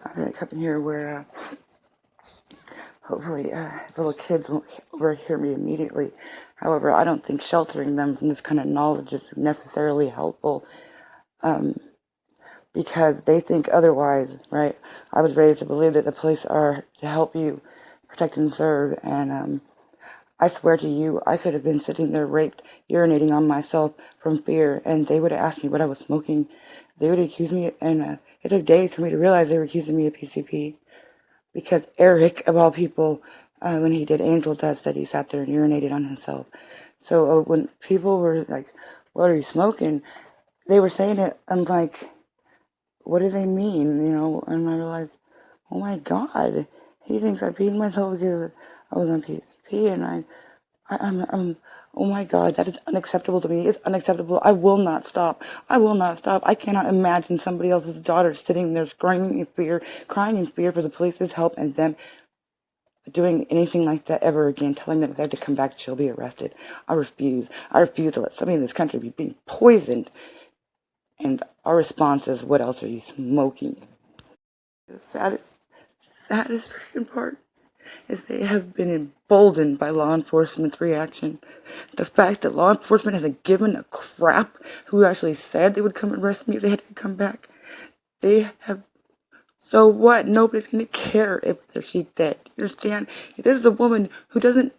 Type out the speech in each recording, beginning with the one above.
I'm going to come in here where hopefully little kids won't overhear me immediately. However, I don't think sheltering them from this kind of knowledge is necessarily helpful because they think otherwise, right? I was raised to believe that the police are to help you protect and serve, and I swear to you, I could have been sitting there raped, urinating on myself from fear, and they would have asked me what I was smoking. They would accuse me, and it took days for me to realize they were accusing me of PCP. Because Eric, of all people, when he did angel dust, said he sat there and urinated on himself. So when people were like, "What are you smoking?" they were saying it. I'm like, "What do they mean?" And I realized, oh my God, he thinks I peed myself because I was on PCP, and I'm, oh my God, that is unacceptable to me. It's unacceptable. I will not stop. I will not stop. I cannot imagine somebody else's daughter sitting there screaming in fear, crying in fear for the police's help, and them doing anything like that ever again, telling them if they have to come back, she'll be arrested. I refuse. I refuse to let somebody in this country be being poisoned. And our response is, what else are you smoking? The saddest freaking part is they have been emboldened by law enforcement's reaction. The fact that law enforcement hasn't given a crap who actually said they would come arrest me if they had to come back. They have. So what? Nobody's gonna care if she's dead. You understand? This is a woman who isn't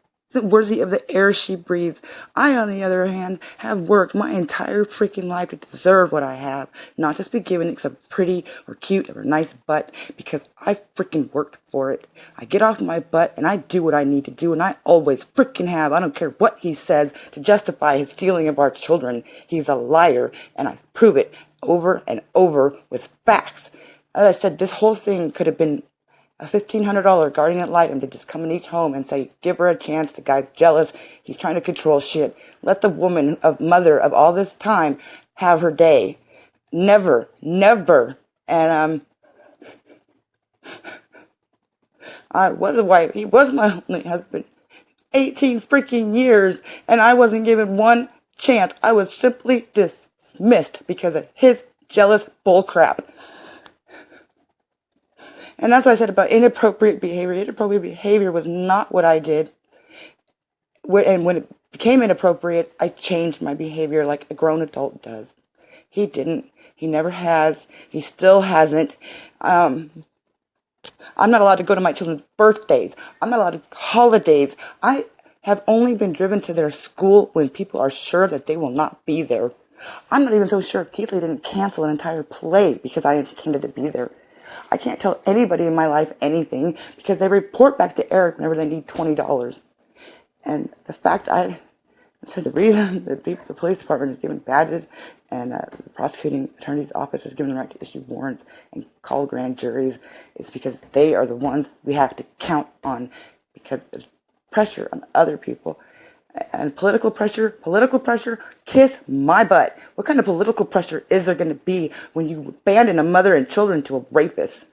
worthy of the air she breathes. I, on the other hand, have worked my entire freaking life to deserve what I have. Not just be given it's a pretty or cute or nice butt, because I freaking worked for it. I get off my butt and I do what I need to do, and I always freaking have. I don't care what he says to justify his stealing of our children. He's a liar, and I prove it over and over with facts. As I said, this whole thing could have been a $1,500 guardian ad litem to just come in each home and say, give her a chance. The guy's jealous. He's trying to control shit. Let the woman, mother of all this time, have her day. Never. And, I was a wife. He was my only husband. 18 freaking years, and I wasn't given one chance. I was simply dismissed because of his jealous bullcrap. And that's what I said about inappropriate behavior. Inappropriate behavior was not what I did. And when it became inappropriate, I changed my behavior like a grown adult does. He didn't. He never has. He still hasn't. I'm not allowed to go to my children's birthdays. I'm not allowed to holidays. I have only been driven to their school when people are sure that they will not be there. I'm not even so sure if Keithley didn't cancel an entire play because I intended to be there. I can't tell anybody in my life anything because they report back to Eric whenever they need $20. And the fact I said the reason that the police department is giving badges and the prosecuting attorney's office is given the right to issue warrants and call grand juries is because they are the ones we have to count on, because there's pressure on other people. And political pressure, kiss my butt. What kind of political pressure is there going to be when you abandon a mother and children to a rapist?